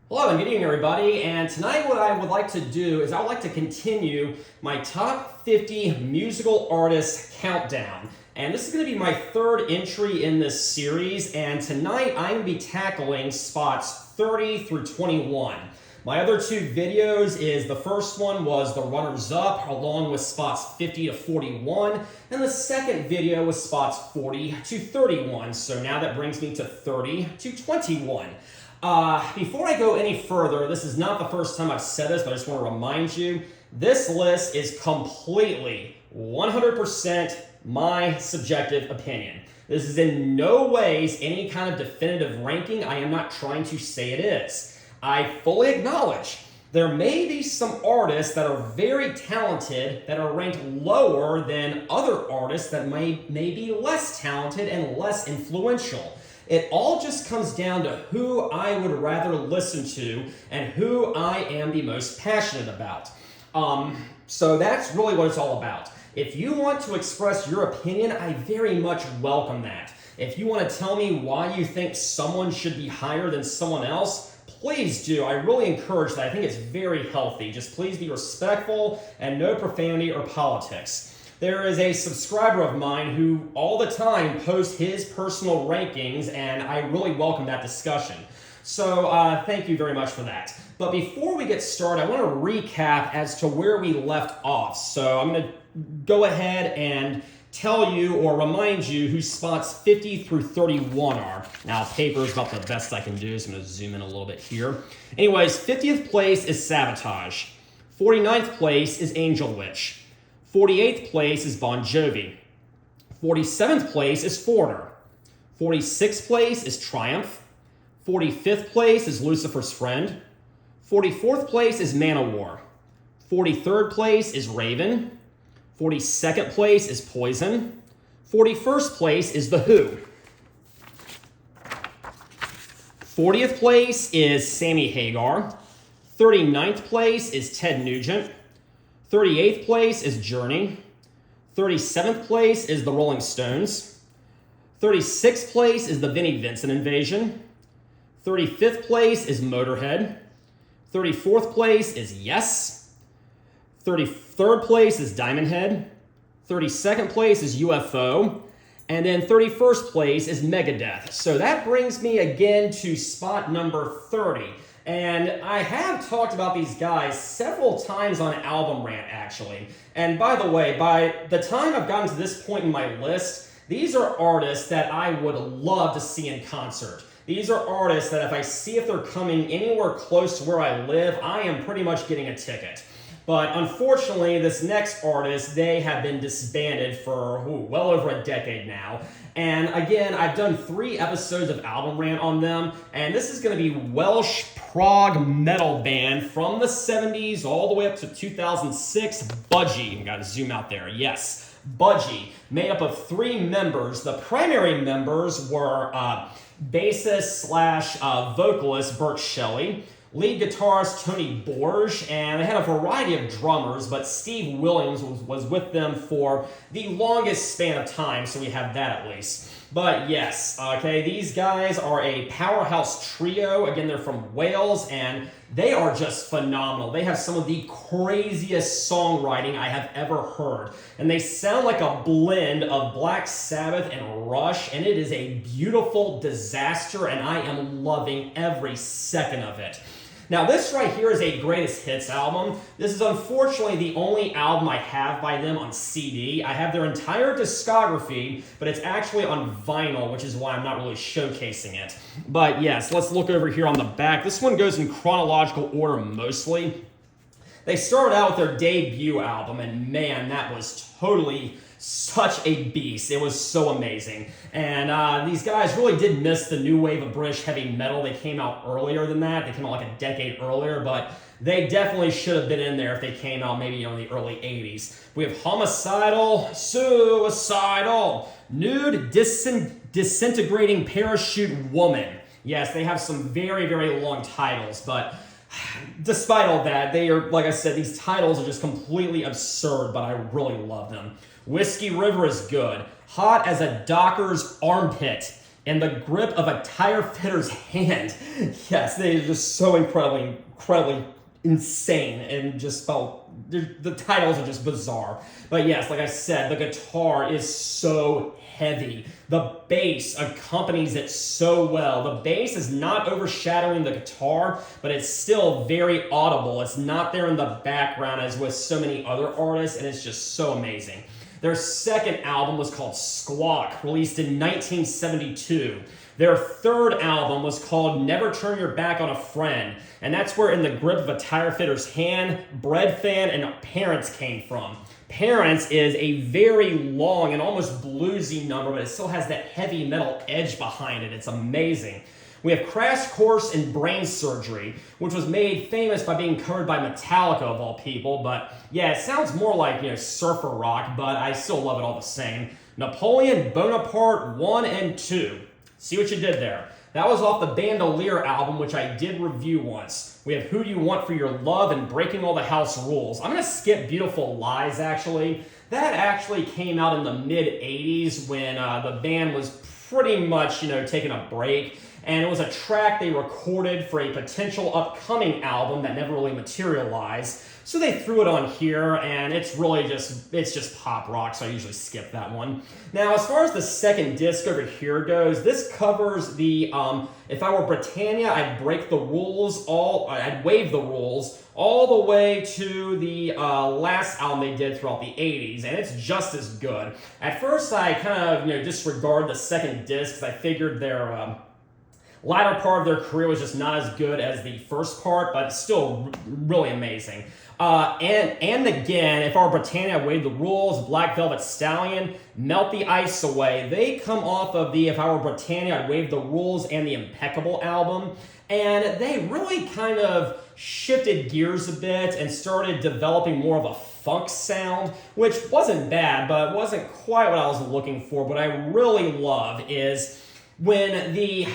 Hello and good evening, everybody. And tonight what I would like to do is I would like to continue my top 50 musical artists countdown. And this is going to be my third entry in this series. And tonight I'm going to be tackling spots 30 through 21. My other two videos is the first one was the runners-up along with spots 50 to 41. And the second video was spots 40 to 31. So now that brings me to 30 to 21. Before I go any further, this is not the first time I've said this, but I just want to remind you, this list is completely 100% my subjective opinion. This is in no ways any kind of definitive ranking. I am not trying to say it is. I fully acknowledge there may be some artists that are very talented that are ranked lower than other artists that may be less talented and less influential. It all just comes down to who I would rather listen to and who I am the most passionate about. So that's really what it's all about. If you want to express your opinion, I very much welcome that. If you want to tell me why you think someone should be higher than someone else, please do. I really encourage that. I think it's very healthy. Just please be respectful and no profanity or politics. There is a subscriber of mine who all the time posts his personal rankings, and I really welcome that discussion. So thank you very much for that. But before we get started, I want to recap as to where we left off. So I'm going to go ahead and tell you or remind you who spots 50 through 31 are. Now, paper is about the best I can do, so I'm going to zoom in a little bit here. Anyways, 50th place is Sabotage. 49th place is Angel Witch. 48th place is Bon Jovi. 47th place is Foreigner. 46th place is Triumph. 45th place is Lucifer's Friend. 44th place is Manowar. 43rd place is Raven. 42nd place is Poison. 41st place is The Who. 40th place is Sammy Hagar. 39th place is Ted Nugent. 38th place is Journey. 37th place is the Rolling Stones. 36th place is the Vinnie Vincent Invasion. 35th place is Motorhead. 34th place is Yes. 33rd place is Diamond Head. 32nd place is UFO. And then 31st place is Megadeth. So that brings me again to spot number 30. And I have talked about these guys several times on Album Rant, actually. And by the way, by the time I've gotten to this point in my list, these are artists that I would love to see in concert. These are artists that if they're coming anywhere close to where I live, I am pretty much getting a ticket. But unfortunately, this next artist, they have been disbanded for well over a decade now. And again, I've done 3 episodes of Album Rant on them, and this is going to be Welsh prog metal band from the 70s all the way up to 2006, Budgie. Got to zoom out there. Yes, Budgie, made up of 3 members. The primary members were bassist / vocalist Bert Shelley, lead guitarist Tony Borge, and they had a variety of drummers, but Steve Williams was with them for the longest span of time, so we have that at least. But yes, okay, these guys are a powerhouse trio. Again, they're from Wales, and they are just phenomenal. They have some of the craziest songwriting I have ever heard. And they sound like a blend of Black Sabbath and Rush, and it is a beautiful disaster, and I am loving every second of it. Now, this right here is a greatest hits album. This is unfortunately the only album I have by them on CD. I have their entire discography, but it's actually on vinyl, which is why I'm not really showcasing it. But yes, let's look over here on the back. This one goes in chronological order mostly. They started out with their debut album, and man, that was totally such a beast. It was so amazing. And these guys really did miss the new wave of British heavy metal. They came out earlier than that. They came out like a decade earlier, but they definitely should have been in there if they came out maybe in the early 80s. We have Homicidal, Suicidal, Nude, Disintegrating Parachute Woman. Yes, they have some very, very long titles, but despite all that, they are, like I said, these titles are just completely absurd, but I really love them. Whiskey River is good. Hot as a Docker's Armpit. in the grip of a tire fitter's hand. Yes, they are just so incredibly insane and just the titles are just bizarre. But yes, like I said, the guitar is so heavy. The bass accompanies it so well. The bass is not overshadowing the guitar, but it's still very audible. It's not there in the background as with so many other artists, and it's just so amazing. Their second album was called Squawk, released in 1972. Their third album was called Never Turn Your Back on a Friend, and that's where In the Grip of a Tire Fitter's Hand, Bread Fan, and Parents came from. Parents is a very long and almost bluesy number, but it still has that heavy metal edge behind it. It's amazing. We have Crash Course in Brain Surgery, which was made famous by being covered by Metallica of all people, but yeah, it sounds more like, surfer rock, but I still love it all the same. Napoleon Bonaparte 1 and 2. See what you did there. That was off the Bandolier album, which I did review once. We have Who Do You Want for Your Love and Breaking All the House Rules. I'm going to skip Beautiful Lies, actually. That actually came out in the mid-'80s when the band was pretty much, taking a break. And it was a track they recorded for a potential upcoming album that never really materialized. So they threw it on here, and it's just pop rock, so I usually skip that one. Now, as far as the second disc over here goes, this covers the, If I Were Britannia, I'd Break the Rules, I'd Waive the Rules, all the way to the last album they did throughout the 80s, and it's just as good. At first, I kind of, disregard the second disc, because I figured their latter part of their career was just not as good as the first part, but it's still really amazing. And again, If I Were Britannia, Waive the Rules, Black Velvet Stallion, Melt the Ice Away. They come off of the If I Were Britannia, Waive the Rules and the Impeccable album, and they really kind of shifted gears a bit and started developing more of a funk sound, which wasn't bad, but wasn't quite what I was looking for. What I really love is when the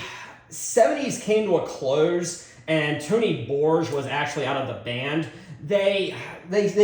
70s came to a close and Tony Borge was actually out of the band, they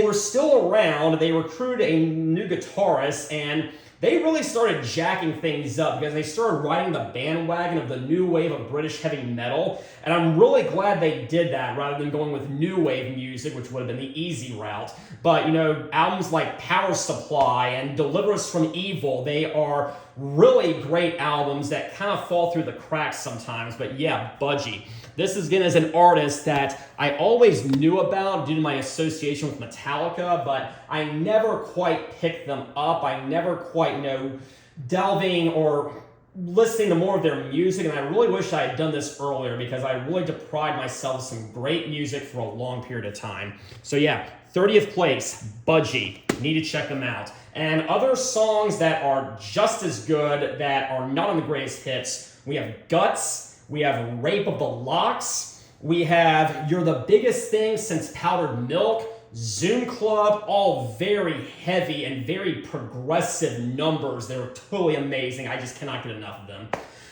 were still around. They recruited a new guitarist, and they really started jacking things up because they started riding the bandwagon of the new wave of British heavy metal, and I'm really glad they did that rather than going with new wave music, which would have been the easy route. But, albums like Power Supply and Deliver Us from Evil, they are really great albums that kind of fall through the cracks sometimes. But yeah, Budgie. This is, again, as an artist that I always knew about due to my association with Metallica, but I never quite picked them up. I never quite, delving or listening to more of their music, and I really wish I had done this earlier because I really deprived myself of some great music for a long period of time. So yeah, 30th place, Budgie. Need to check them out. And other songs that are just as good that are not on the greatest hits, we have Guts, we have Rape of the Locks, we have You're the Biggest Thing Since Powdered Milk, Zoom Club, all very heavy and very progressive numbers. They're totally amazing. I just cannot get enough of them.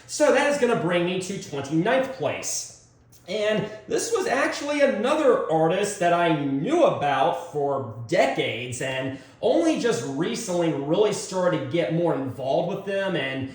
So that is going to bring me to 29th place. And this was actually another artist that I knew about for decades and only just recently really started to get more involved with them and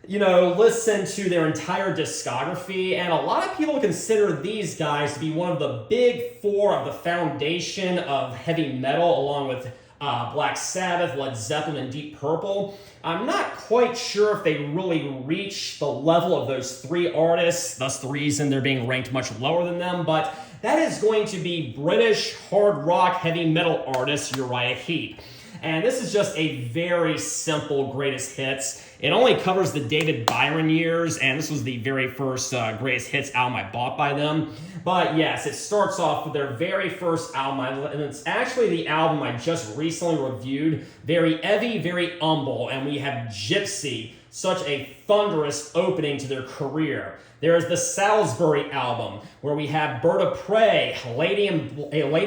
listen to their entire discography, and a lot of people consider these guys to be one of the big four of the foundation of heavy metal, along with Black Sabbath, Led Zeppelin, and Deep Purple. I'm not quite sure if they really reach the level of those three artists, thus the reason they're being ranked much lower than them, but that is going to be British hard rock heavy metal artist Uriah Heep. And this is just a very simple greatest hits. It only covers the David Byron years, and this was the very first greatest hits album I bought by them. But yes, it starts off with their very first album, and it's actually the album I just recently reviewed. Very heavy, very humble, and we have Gypsy, such a thunderous opening to their career. There is the Salisbury album, where we have Bird of Prey, A Lady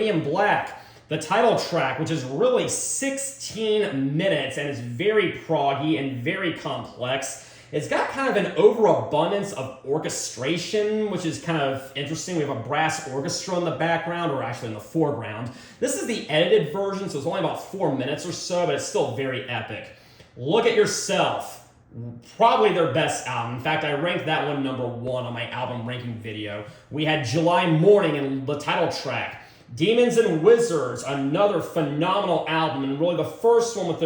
in Black, the title track, which is really 16 minutes and is very proggy and very complex. It's got kind of an overabundance of orchestration, which is kind of interesting. We have a brass orchestra in the background, or actually in the foreground. This is the edited version, so it's only about 4 minutes or so, but it's still very epic. Look at Yourself, Probably their best album. In fact, I ranked that one number 1 on my album ranking video. We had July Morning and the title track. Demons and Wizards, another phenomenal album, and really the first one with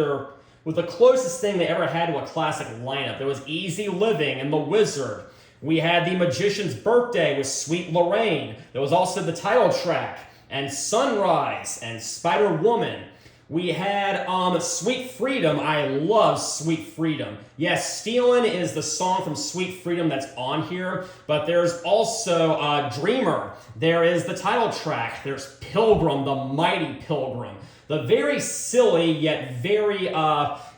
the closest thing they ever had to a classic lineup. There was Easy Living and The Wizard. We had The Magician's Birthday with Sweet Lorraine. There was also the title track, and Sunrise, and Spider Woman. We had Sweet Freedom. I love Sweet Freedom. Yes, Stealin' is the song from Sweet Freedom that's on here, but there's also Dreamer. There is the title track. There's Pilgrim, the Mighty Pilgrim. The very silly yet very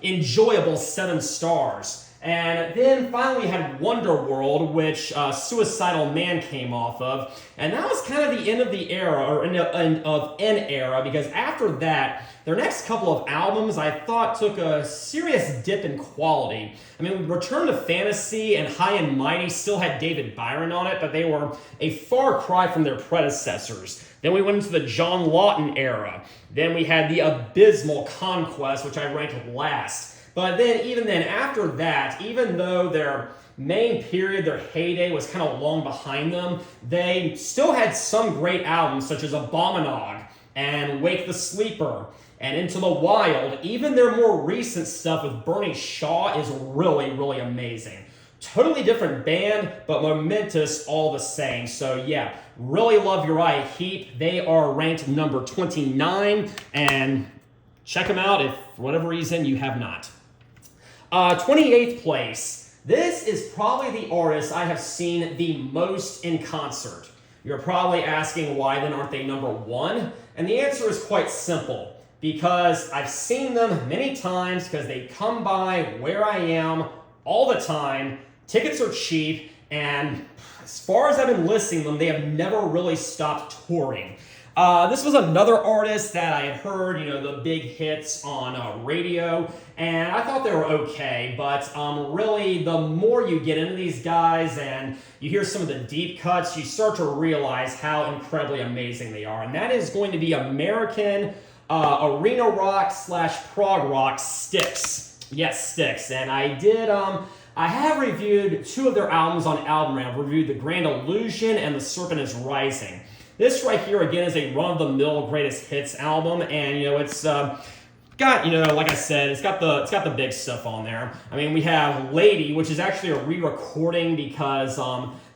enjoyable 7 Stars. And then finally we had Wonder World, which Suicidal Man came off of. And that was kind of the end of the era, or end of an era, because after that, their next couple of albums I thought took a serious dip in quality. I mean, Return to Fantasy and High and Mighty still had David Byron on it, but they were a far cry from their predecessors. Then we went into the John Lawton era. Then we had the abysmal Conquest, which I ranked last. But then, even then, after that, even though their main period, their heyday was kind of long behind them, they still had some great albums such as Abominog and Wake the Sleeper and Into the Wild. Even their more recent stuff with Bernie Shaw is really, really amazing. Totally different band, but momentous all the same. So yeah, really love Uriah Heep. They are ranked number 29, and check them out if for whatever reason you have not. 28th place. This is probably the artist I have seen the most in concert. You're probably asking why then aren't they number 1? And the answer is quite simple. Because I've seen them many times, because they come by where I am all the time. Tickets are cheap, and as far as I've been listing them, they have never really stopped touring. This was another artist that I had heard, the big hits on radio, and I thought they were okay, but really, the more you get into these guys and you hear some of the deep cuts, you start to realize how incredibly amazing they are, and that is going to be American arena rock / prog rock Styx. Yes, Styx, and I have reviewed 2 of their albums on Album Rant. I've reviewed The Grand Illusion and The Serpent is Rising. This right here, again, is a run-of-the-mill greatest hits album, and, it's got, like I said, it's got the big stuff on there. I mean, we have Lady, which is actually a re-recording because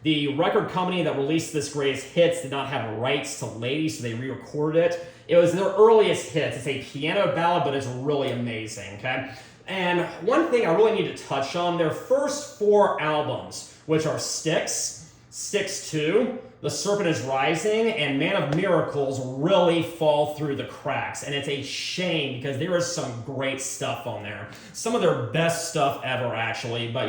the record company that released this greatest hits did not have rights to Lady, so they re-recorded it. It was their earliest hits. It's a piano ballad, but it's really amazing, okay? And one thing I really need to touch on, their first 4 albums, which are Styx, Styx 2, The Serpent is Rising, and Man of Miracles really fall through the cracks. And it's a shame because there is some great stuff on there. Some of their best stuff ever, actually. But,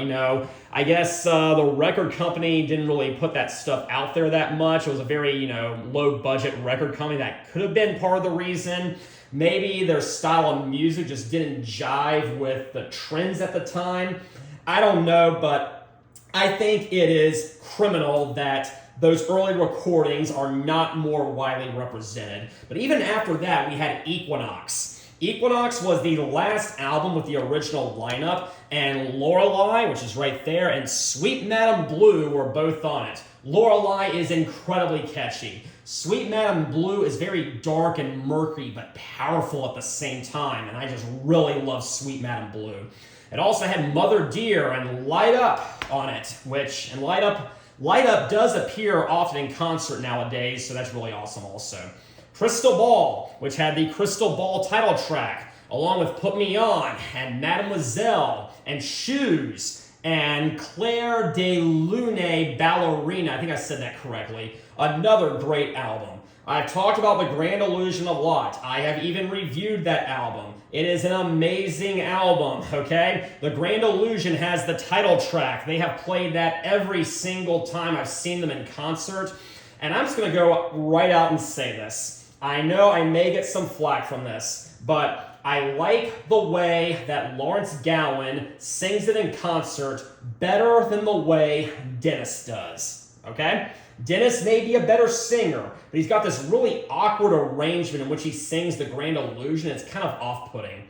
I guess the record company didn't really put that stuff out there that much. It was a very, low-budget record company. That could have been part of the reason. Maybe their style of music just didn't jive with the trends at the time. I don't know, but I think it is criminal that those early recordings are not more widely represented. But even after that, we had Equinox. Equinox was the last album with the original lineup, and Lorelei, which is right there, and Sweet Madam Blue were both on it. Lorelei is incredibly catchy. Sweet Madam Blue is very dark and murky, but powerful at the same time, and I just really love Sweet Madam Blue. It also had Mother Dear and Light Up on it, and Light Up does appear often in concert nowadays, so that's really awesome also. Crystal Ball, which had the Crystal Ball title track, along with Put Me On, and Mademoiselle, and Shoes, and Claire de Lune Ballerina. I think I said that correctly. Another great album. I've talked about The Grand Illusion a lot. I have even reviewed that album. It is an amazing album, okay? The Grand Illusion has the title track. They have played that every single time I've seen them in concert. And I'm just going to go right out and say this. I know I may get some flack from this, but I like the way that Lawrence Gowan sings it in concert better than the way Dennis does, okay? Dennis may be a better singer, but he's got this really awkward arrangement in which he sings The Grand Illusion. It's kind of off-putting.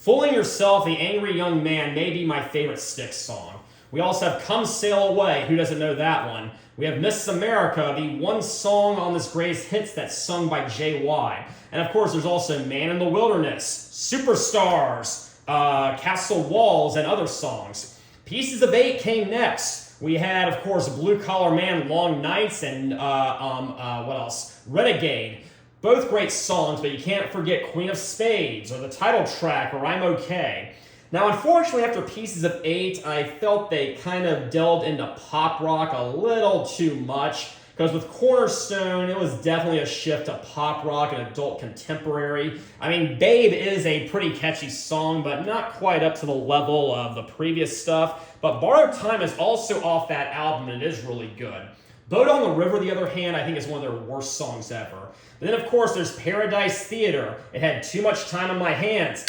Fooling Yourself, The Angry Young Man may be my favorite Styx song. We also have Come Sail Away. Who doesn't know that one? We have Miss America, the one song on this greatest hits that's sung by J.Y. And of course, there's also Man in the Wilderness, Superstars, Castle Walls, and other songs. Pieces of Eight came next. We had, of course, Blue Collar Man, Long Nights, and what else? Renegade. Both great songs, but you can't forget Queen of Spades, or the title track, or I'm Okay. Now, unfortunately, after Pieces of Eight, I felt they kind of delved into pop rock a little too much, because with Cornerstone, it was definitely a shift to pop rock and adult contemporary. I mean, Babe is a pretty catchy song, but not quite up to the level of the previous stuff. But Borrowed Time is also off that album, and it is really good. Boat on the River, the other hand, I think is one of their worst songs ever. But then, of course, there's Paradise Theater. It had Too Much Time on My Hands.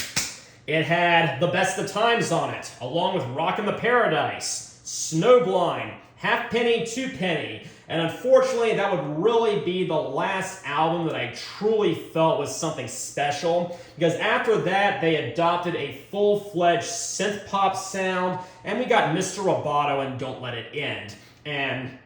It had The Best of Times on it, along with Rockin' the Paradise, Snowblind, Halfpenny, Two Penny. And unfortunately, that would really be the last album that I truly felt was something special, because after that, they adopted a full-fledged synth pop sound, and we got Mr. Roboto and Don't Let It End. And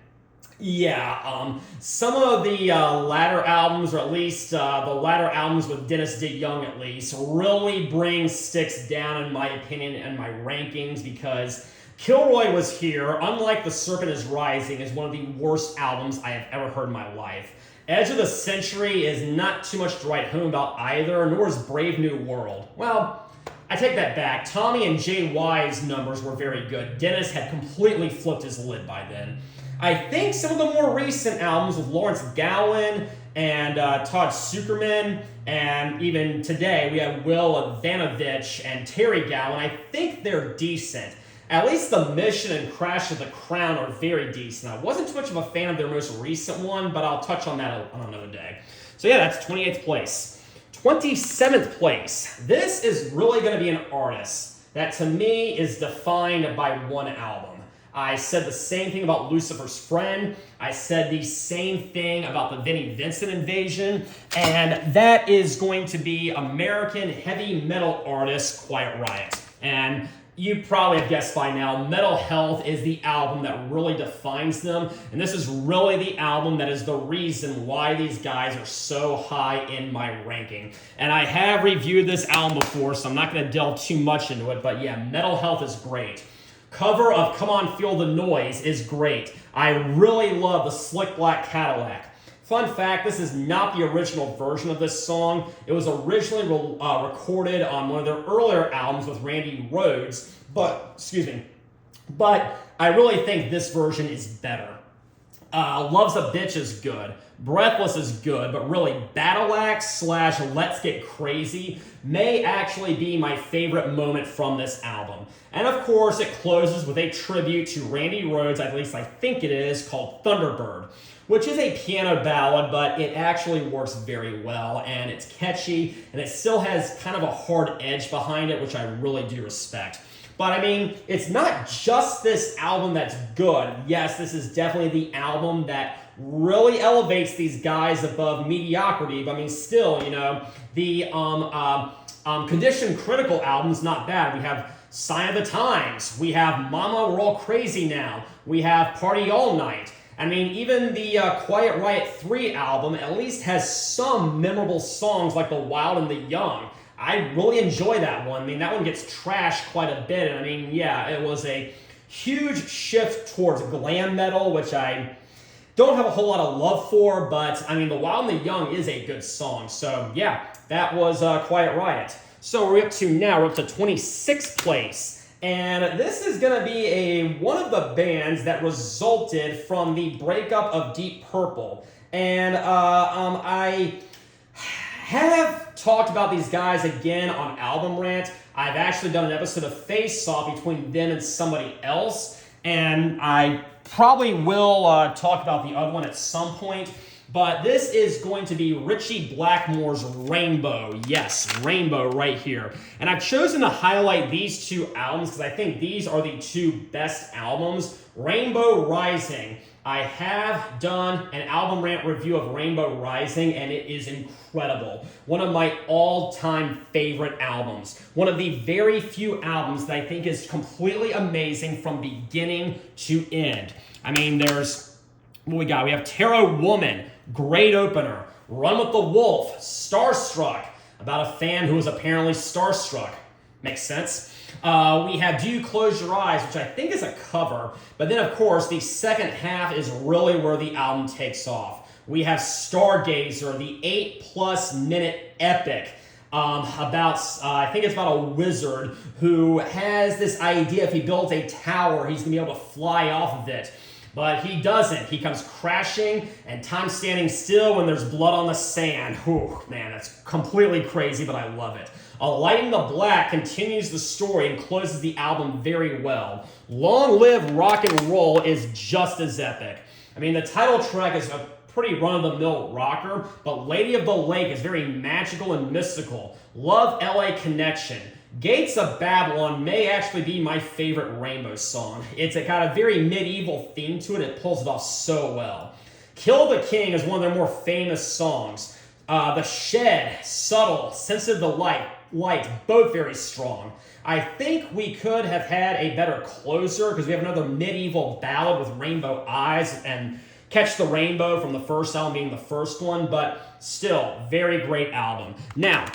yeah, some of the latter albums, or at least the latter albums with Dennis DeYoung at least, really bring Styx down in my opinion and my rankings, because Kilroy Was Here, unlike The Serpent Is Rising, is one of the worst albums I have ever heard in my life. Edge of the Century is not too much to write home about either, nor is Brave New World. Well, I take that back. Tommy and JY's numbers were very good. Dennis had completely flipped his lid by then. I think some of the more recent albums with Lawrence Gowan and Todd Sucherman, and even today we have Will Ivanovich and Terry Gowan, I think they're decent. At least The Mission and Crash of the Crown are very decent. I wasn't too much of a fan of their most recent one, but I'll touch on that on another day. So yeah, that's 28th place. 27th place. This is really going to be an artist that to me is defined by one album. I said the same thing about Lucifer's Friend. I said the same thing about the Vinnie Vincent Invasion. And that is going to be American heavy metal artist Quiet Riot. And you probably have guessed by now, Metal Health is the album that really defines them. And this is really the album that is the reason why these guys are so high in my ranking. And I have reviewed this album before, so I'm not going to delve too much into it. But yeah, Metal Health is great. Cover of Come On Feel the Noise is great. I really love the Slick Black Cadillac. Fun fact, this is not the original version of this song. It was originally recorded on one of their earlier albums with Randy Rhoads, but I really think this version is better. Love's a Bitch is good. Breathless is good, but really Battle Axe / Let's Get Crazy may actually be my favorite moment from this album. And of course, it closes with a tribute to Randy Rhoads, at least I think it is, called Thunderbird, which is a piano ballad, but it actually works very well, and it's catchy, and it still has kind of a hard edge behind it, which I really do respect. But I mean, it's not just this album that's good. Yes, this is definitely the album that really elevates these guys above mediocrity, but I mean, still, you know, the Condition Critical album's not bad. We have Sign of the Times. We have Mama, We're All Crazy Now. We have Party All Night. I mean, even the Quiet Riot 3 album at least has some memorable songs like The Wild and the Young. I really enjoy that one. I mean, that one gets trashed quite a bit. And I mean, yeah, it was a huge shift towards glam metal, which I don't have a whole lot of love for, but I mean, The Wild and the Young is a good song. So yeah, that was Quiet Riot. So we're up to now, we're up to 26th place. And this is going to be one of the bands that resulted from the breakup of Deep Purple. And I have talked about these guys again on Album Rant. I've actually done an episode of Face Off between them and somebody else. And I probably will talk about the other one at some point. But this is going to be Ritchie Blackmore's Rainbow. Yes, Rainbow right here. And I've chosen to highlight these two albums because I think these are the two best albums. Rainbow Rising I have done an album rant review of Rainbow Rising, and it is incredible. One of my all-time favorite albums. One of the very few albums that I think is completely amazing from beginning to end. I mean, there's, what we got? We have Tarot Woman, great opener. Run with the Wolf, Starstruck, about a fan who was apparently starstruck. Makes sense. We have Do You Close Your Eyes, which I think is a cover. But then, of course, the second half is really where the album takes off. We have Stargazer, the 8+ minute epic about, I think it's about a wizard who has this idea if he builds a tower, he's going to be able to fly off of it. But he doesn't. He comes crashing, and time's standing still when there's blood on the sand. Whew, man, that's completely crazy, but I love it. A Light in the Black continues the story and closes the album very well. Long Live Rock and Roll is just as epic. I mean, the title track is a pretty run-of-the-mill rocker, but Lady of the Lake is very magical and mystical. Love LA Connection. Gates of Babylon may actually be my favorite Rainbow song. It's got a very medieval theme to it. It pulls it off so well. Kill the King is one of their more famous songs. The Shed, Subtle, Sensitive to Light, both very strong. I think we could have had a better closer because we have another medieval ballad with Rainbow Eyes and Catch the Rainbow from the first album being the first one, but still, very great album. Now,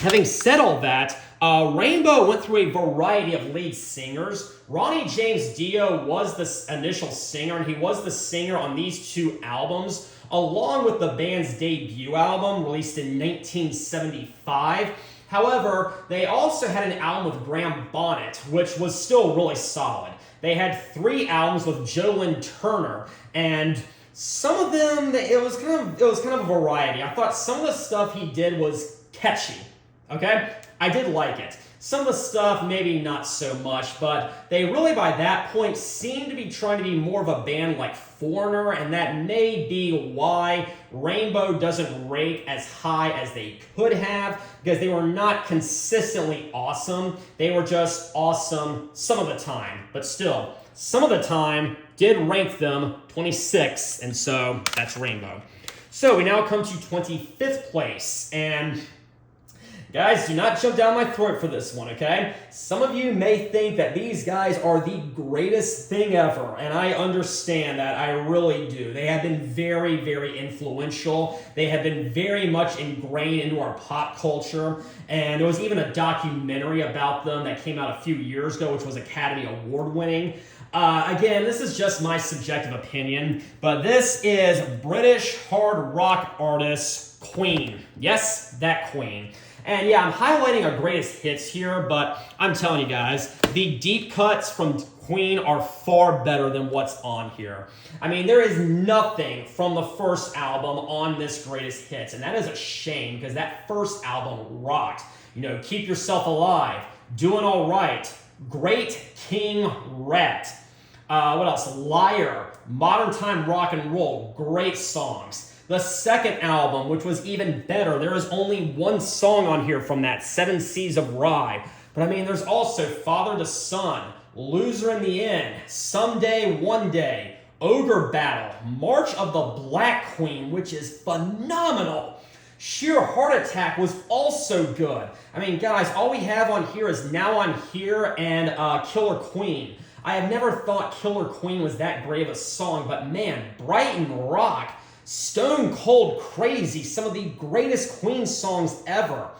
having said all that, Rainbow went through a variety of lead singers. Ronnie James Dio was the initial singer, and he was the singer on these two albums, along with the band's debut album, released in 1975. However, they also had an album with Graham Bonnet, which was still really solid. They had 3 albums with Joe Lynn Turner, and some of them, it was kind of a variety. I thought some of the stuff he did was catchy. Okay? I did like it. Some of the stuff, maybe not so much, but they really, by that point, seemed to be trying to be more of a band like Foreigner, and that may be why Rainbow doesn't rate as high as they could have, because they were not consistently awesome. They were just awesome some of the time, but still, some of the time did rank them 26, and so that's Rainbow. So we now come to 25th place, and guys, do not jump down my throat for this one, okay? Some of you may think that these guys are the greatest thing ever, and I understand that, I really do. They have been very, very influential. They have been very much ingrained into our pop culture, and there was even a documentary about them that came out a few years ago, which was Academy Award winning. Again, this is just my subjective opinion, but this is British hard rock artist Queen. Yes, that Queen. And yeah, I'm highlighting our greatest hits here, but I'm telling you guys, the deep cuts from Queen are far better than what's on here. I mean, there is nothing from the first album on this greatest hits, and that is a shame because that first album rocked. You know, Keep Yourself Alive, Doing All Right, Great King Rat. What else? Liar, Modern Time Rock and Roll, great songs. The second album, which was even better, there is only one song on here from that, 7 Seas of Rye. But I mean, there's also Father to Son, Loser in the End, Someday, One Day, Ogre Battle, March of the Black Queen, which is phenomenal. Sheer Heart Attack was also good. I mean, guys, all we have on here is Now I'm Here and Killer Queen. I have never thought Killer Queen was that great of a song, but man, Brighton Rock, Stone Cold Crazy, some of the greatest Queen songs ever.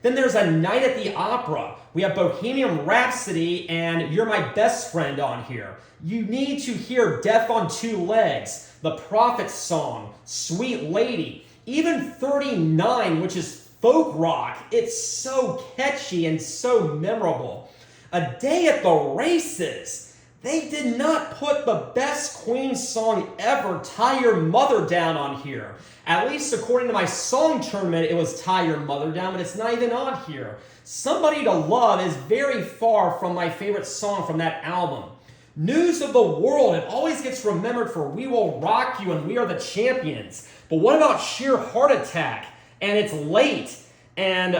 Then there's A Night at the Opera. We have Bohemian Rhapsody and You're My Best Friend on here. You need to hear Death on Two Legs, The Prophet's Song, Sweet Lady, even 39, which is folk rock. It's so catchy and so memorable. A Day at the Races. They did not put the best Queen song ever, Tie Your Mother Down, on here. At least according to my song tournament, it was Tie Your Mother Down, but it's not even on here. Somebody to Love is very far from my favorite song from that album. News of the World, it always gets remembered for We Will Rock You and We Are the Champions. But what about Sheer Heart Attack? And It's Late, and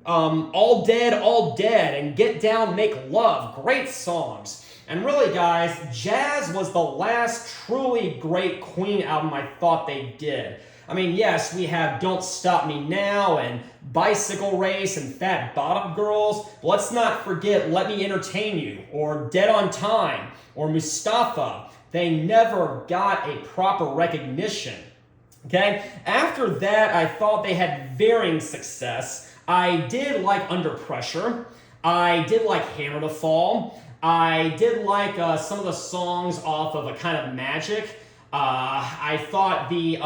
All Dead, and Get Down, Make Love. Great songs. And really, guys, Jazz was the last truly great Queen album I thought they did. I mean, yes, we have Don't Stop Me Now and Bicycle Race and Fat Bottom Girls, but let's not forget Let Me Entertain You or Dead on Time or Mustafa. They never got a proper recognition. Okay? After that, I thought they had varying success. I did like Under Pressure. I did like Hammer to Fall. I did like some of the songs off of A Kind of Magic. I thought the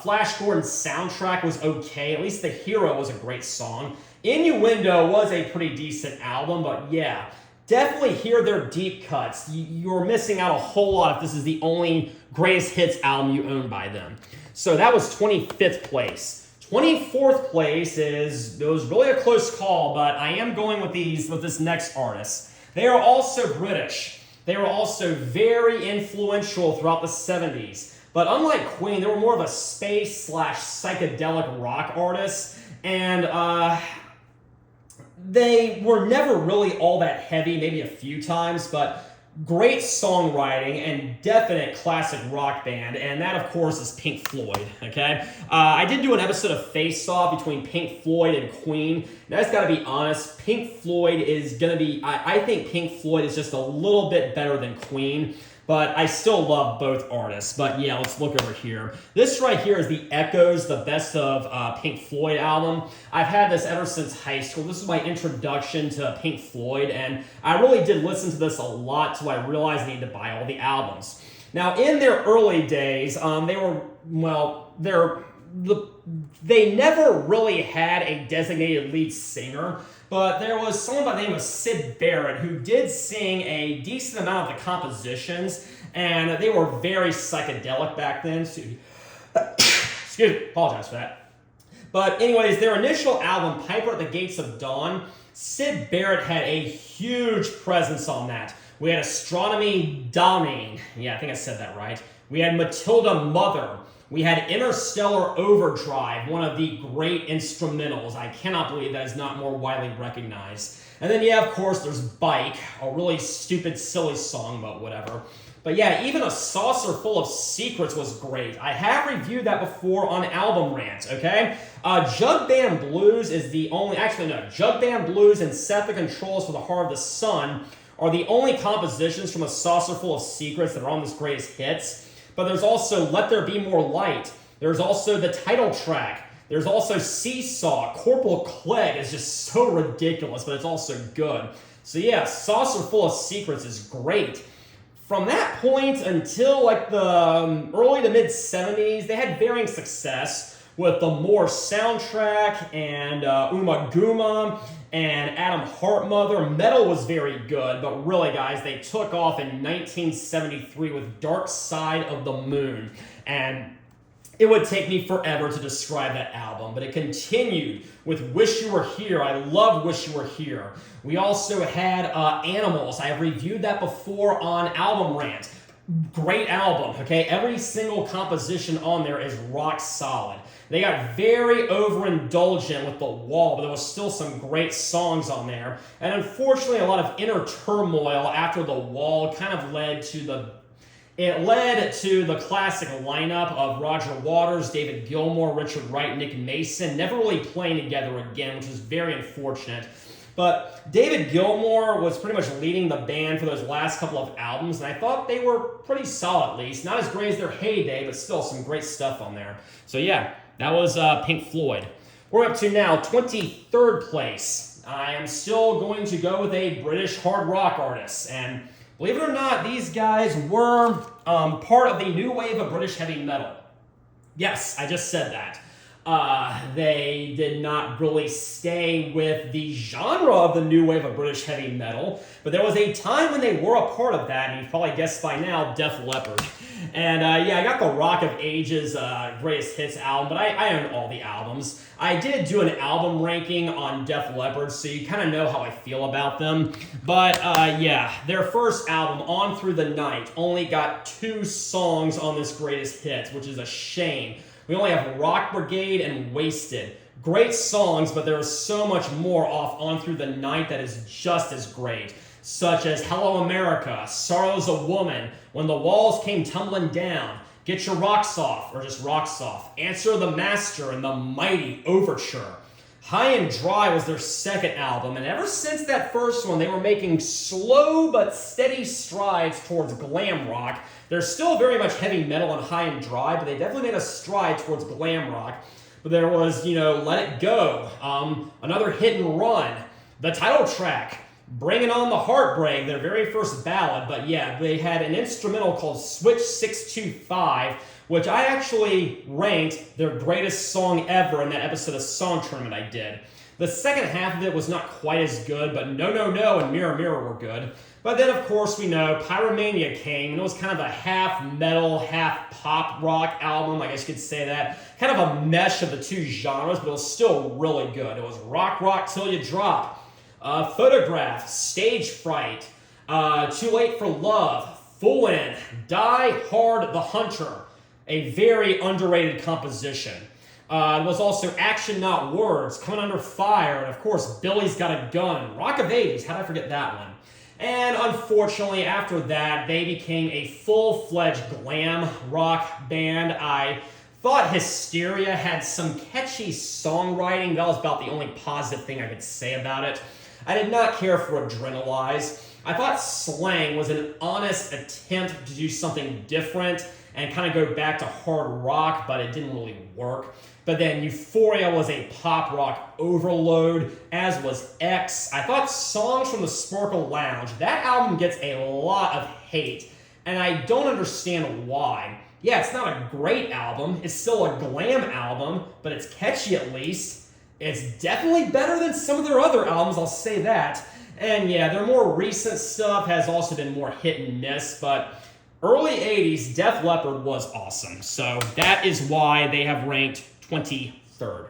Flash Gordon soundtrack was okay. At least The Hero was a great song. Innuendo was a pretty decent album, but yeah, definitely hear their deep cuts. You're missing out a whole lot if this is the only greatest hits album you own by them. So that was 25th place. 24th place it was really a close call, but I am going with this next artist. They are also British. They were also very influential throughout the 70s. But unlike Queen, they were more of a space/psychedelic rock artist. And they were never really all that heavy, maybe a few times, but great songwriting and definite classic rock band, and that, of course, is Pink Floyd, okay? I did do an episode of Face Off between Pink Floyd and Queen, and I just gotta be honest, Pink Floyd is gonna be, I think Pink Floyd is just a little bit better than Queen, but I still love both artists. But yeah, let's look over here. This right here is the Echoes, the best of Pink Floyd album. I've had this ever since high school. This is my introduction to Pink Floyd, and I really did listen to this a lot till I realized I needed to buy all the albums. Now, in their early days, they never really had a designated lead singer, but there was someone by the name of Syd Barrett who did sing a decent amount of the compositions, and they were very psychedelic back then. Excuse me, apologize for that. But anyways, their initial album, Piper at the Gates of Dawn, Syd Barrett had a huge presence on that. We had Astronomy Domine. Yeah, I think I said that right. We had Matilda Mother. We had Interstellar Overdrive, one of the great instrumentals. I cannot believe that is not more widely recognized. And then, yeah, of course, there's Bike, a really stupid, silly song, but whatever. But yeah, even A Saucer Full of Secrets was great. I have reviewed that before on Album Rant, okay? Jug Band Blues is the only, Jug Band Blues and Set the Controls for the Heart of the Sun are the only compositions from A Saucer Full of Secrets that are on this greatest hits. But there's also Let There Be More Light. There's also the title track. There's also Seesaw. Corporal Clegg is just so ridiculous, but it's also good. So yeah, Saucer Full of Secrets is great. From that point until like the early to mid-70s, they had varying success with the More soundtrack and Uma Guma and Adam Heartmother. Metal was very good, but really, guys, they took off in 1973 with Dark Side of the Moon. And it would take me forever to describe that album, but it continued with Wish You Were Here. I loved Wish You Were Here. We also had Animals. I have reviewed that before on Album Rant. Great album, okay? Every single composition on there is rock solid. They got very overindulgent with The Wall, but there was still some great songs on there. And unfortunately, a lot of inner turmoil after The Wall kind of led to the classic lineup of Roger Waters, David Gilmour, Richard Wright, Nick Mason, never really playing together again, which was very unfortunate. But David Gilmour was pretty much leading the band for those last couple of albums, and I thought they were pretty solid, at least. Not as great as their heyday, but still some great stuff on there. So yeah, that was Pink Floyd. We're up to now 23rd place. I am still going to go with a British hard rock artist, and believe it or not, these guys were part of the new wave of British heavy metal. Yes, I just said that. They did not really stay with the genre of the new wave of British heavy metal, but there was a time when they were a part of that, and you've probably guessed by now, Def Leppard. And yeah, I got the Rock of Ages Greatest Hits album, but I own all the albums. I did do an album ranking on Def Leppard, so you kind of know how I feel about them. But yeah, their first album, On Through the Night, only got 2 songs on this Greatest Hits, which is a shame. We only have Rock Brigade and Wasted. Great songs, but there is so much more off On Through the Night that is just as great. such as Hello America, Sorrow's a Woman, When the Walls Came Tumbling Down, Get Your Rocks Off, or just Rocks Off, Answer the Master, and the Mighty Overture. High and Dry was their second album, and ever since that first one, they were making slow but steady strides towards glam rock. They're still very much heavy metal and High and Dry, but they definitely made a stride towards glam rock. But there was, Let It Go, another Hit and Run, the title track, Bringing On the Heartbreak, their very first ballad. But yeah, they had an instrumental called Switch 625, which I actually ranked their greatest song ever in that episode of Song Tournament I did. The second half of it was not quite as good, but No, No, No and Mirror, Mirror were good. But then, of course, we know Pyromania came, and it was kind of a half metal, half pop rock album, I guess you could say that. Kind of a mesh of the two genres, but it was still really good. It was rock till you drop, Photograph, Stage Fright, Too Late for Love, Full In, Die Hard, The Hunter. A very underrated composition. It was also Action Not Words, Coming Under Fire, and of course Billy's Got a Gun, Rock of Ages, how did I forget that one? And unfortunately after that they became a full-fledged glam rock band. I thought Hysteria had some catchy songwriting. That was about the only positive thing I could say about it. I did not care for Adrenalize. I thought Slang was an honest attempt to do something different and kind of go back to hard rock, but it didn't really work. But then Euphoria was a pop rock overload, as was X. I thought Songs from the Sparkle Lounge, that album gets a lot of hate, and I don't understand why. Yeah, it's not a great album. It's still a glam album, but it's catchy at least. It's definitely better than some of their other albums, I'll say that. And yeah, their more recent stuff has also been more hit and miss, but early 80s, Def Leppard was awesome. So that is why they have ranked 23rd.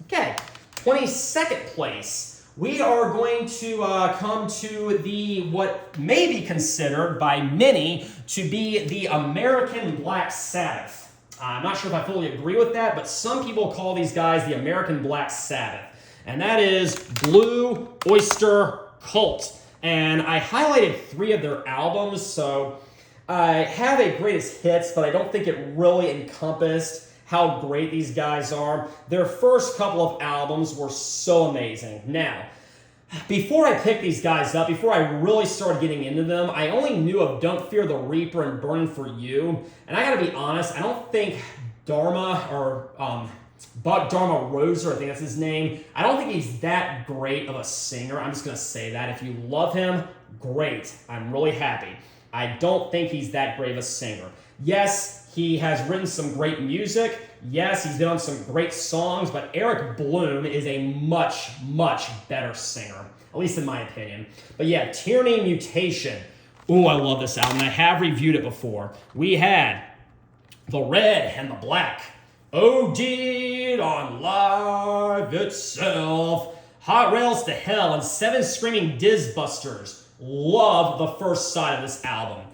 Okay, 22nd place. We are going to come to what may be considered by many to be the American Black Sabbath. I'm not sure if I fully agree with that, but some people call these guys the American Black Sabbath. And that is Blue Oyster Cult. And I highlighted 3 of their albums, so I have a greatest hits, but I don't think it really encompassed how great these guys are. Their first couple of albums were so amazing. Now, before I picked these guys up, before I really started getting into them, I only knew of Don't Fear the Reaper and Burning for You. And I gotta be honest, I don't think Dharma or Buck Dharma Roser, I think that's his name, I don't think he's that great of a singer. I'm just gonna say that. If you love him, great. I'm really happy. I don't think he's that great of a singer. Yes, he has written some great music. Yes, he's been on some great songs, but Eric Bloom is a much, much better singer, at least in my opinion. But yeah, Tyranny Mutation. Ooh, I love this album. I have reviewed it before. We had The Red and the Black, OD'd on Live Itself, Hot Rails to Hell, and 7 Screaming Dizbusters. Love the first side of this album.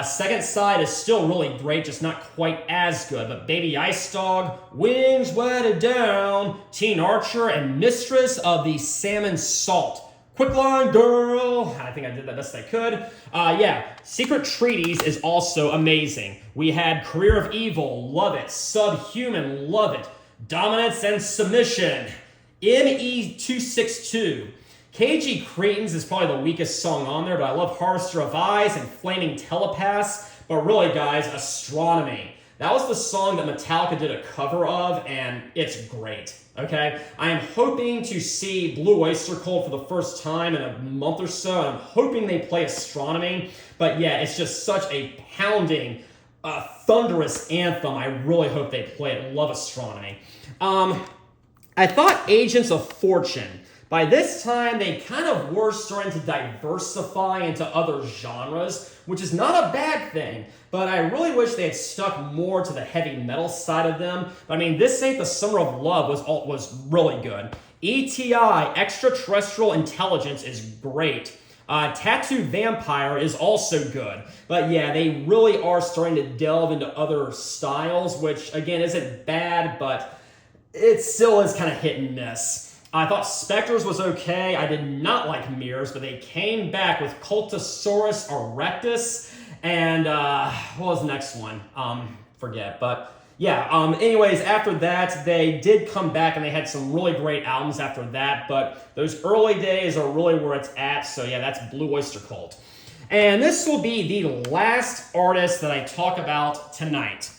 Second side is still really great, just not quite as good. But Baby Ice Dog, Wings Wetted Down, Teen Archer, and Mistress of the Salmon Salt. Quicklime Girl, I think I did the best I could. Yeah, Secret Treaties is also amazing. We had Career of Evil, love it. Subhuman, love it. Dominance and Submission, ME262. KG Cretans is probably the weakest song on there, but I love Harvester of Eyes and Flaming Telepaths. But really, guys, Astronomy. That was the song that Metallica did a cover of, and it's great, okay? I am hoping to see Blue Oyster Cult for the first time in a month or so, and I'm hoping they play Astronomy. But yeah, it's just such a pounding, thunderous anthem. I really hope they play it. Love Astronomy. I thought Agents of Fortune. By this time, they kind of were starting to diversify into other genres, which is not a bad thing, but I really wish they had stuck more to the heavy metal side of them. But I mean, This Ain't the Summer of Love was really good. ETI, Extraterrestrial Intelligence, is great. Tattoo Vampire is also good. But yeah, they really are starting to delve into other styles, which again isn't bad, but it still is kind of hit and miss. I thought Spectres was okay. I did not like Mirrors, but they came back with Cultosaurus erectus. And what was the next one? Forget. But yeah, anyways, after that, they did come back and they had some really great albums after that. But those early days are really where it's at. So yeah, that's Blue Oyster Cult. And this will be the last artist that I talk about tonight.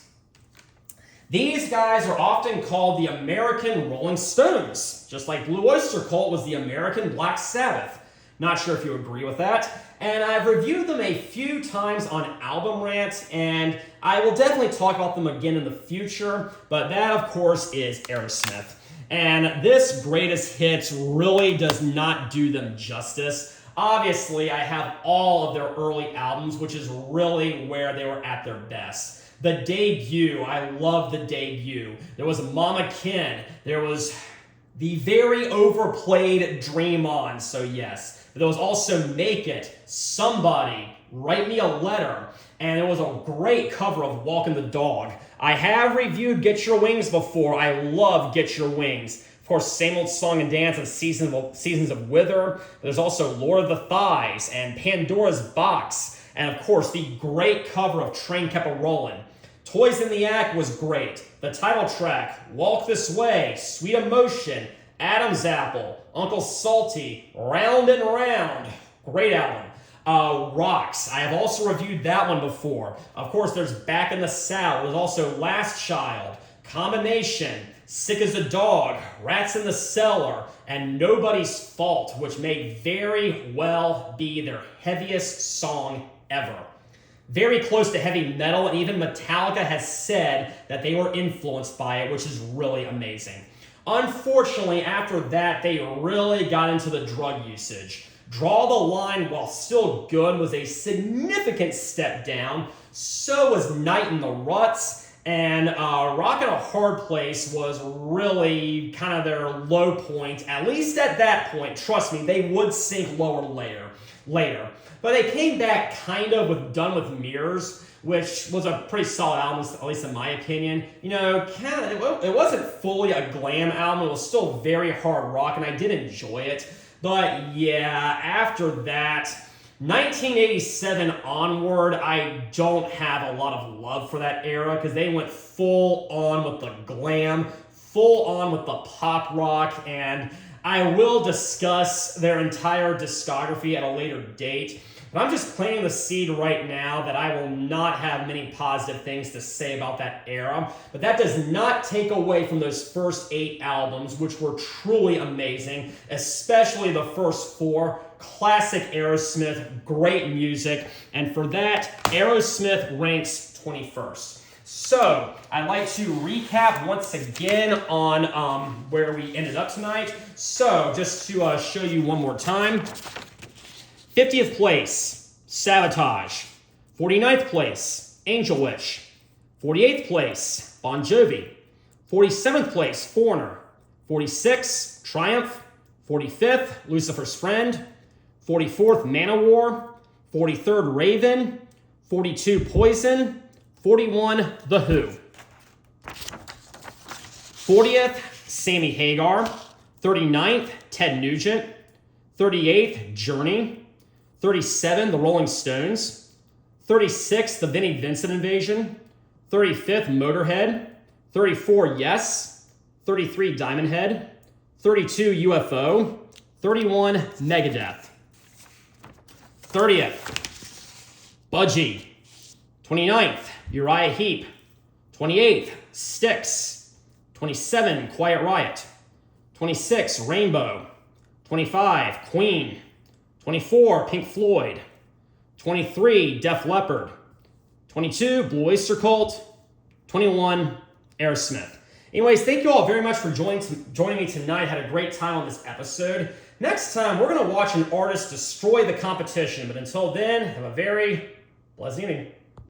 These guys are often called the American Rolling Stones, just like Blue Oyster Cult was the American Black Sabbath. Not sure if you agree with that. And I've reviewed them a few times on Album Rant, and I will definitely talk about them again in the future, but that, of course, is Aerosmith. And this greatest hits really does not do them justice. Obviously, I have all of their early albums, which is really where they were at their best. The debut, I love the debut. There was Mama Kin. There was the very overplayed Dream On, so yes. There was also Make It, Somebody, Write Me a Letter, and there was a great cover of Walking the Dog. I have reviewed Get Your Wings before. I love Get Your Wings. Of course, Same Old Song and Dance and Seasons of Wither. There's also Lord of the Thighs and Pandora's Box. And of course, the great cover of Train Kept a Rollin'. Toys in the Act was great. The title track, Walk This Way, Sweet Emotion, Adam's Apple, Uncle Salty, Round and Round. Great album. Rocks. I have also reviewed that one before. Of course, there's Back in the Saddle. There's also Last Child, Combination, Sick as a Dog, Rats in the Cellar, and Nobody's Fault, which may very well be their heaviest song ever. Very close to heavy metal, and even Metallica has said that they were influenced by it, which is really amazing. Unfortunately, after that, they really got into the drug usage. Draw the Line, while still good, was a significant step down. So was Night in the Ruts, and Rockin' a Hard Place was really kind of their low point, at least at that point. Trust me, they would sink lower later. But they came back kind of with Done with Mirrors, which was a pretty solid album, at least in my opinion. You know, it wasn't fully a glam album. It was still very hard rock, and I did enjoy it. But yeah, after that, 1987 onward, I don't have a lot of love for that era because they went full on with the glam, full on with the pop rock, and I will discuss their entire discography at a later date. But I'm just planting the seed right now that I will not have many positive things to say about that era. But that does not take away from those first 8 albums, which were truly amazing, especially the first 4. Classic Aerosmith, great music. And for that, Aerosmith ranks 21st. So, I'd like to recap once again on where we ended up tonight. So, just to show you one more time. 50th place, Sabotage. 49th place, Angel Wish. 48th place, Bon Jovi. 47th place, Foreigner. 46th, Triumph. 45th, Lucifer's Friend. 44th, Manowar. 43rd, Raven. 42, Poison. 41, The Who. 40th, Sammy Hagar. 39th, Ted Nugent. 38th, Journey. 37, The Rolling Stones. 36, The Vinnie Vincent Invasion. 35th, Motorhead. 34, Yes. 33, Diamond Head. 32, UFO. 31, Megadeth. 30th, Budgie. 29th, Uriah Heep. 28th, Styx. 27, Quiet Riot. 26, Rainbow. 25, Queen. 24, Pink Floyd. 23, Def Leppard. 22, Blue Oyster Cult. 21, Aerosmith. Anyways, thank you all very much for joining me tonight. Had a great time on this episode. Next time, we're going to watch an artist destroy the competition. But until then, have a very pleasant evening.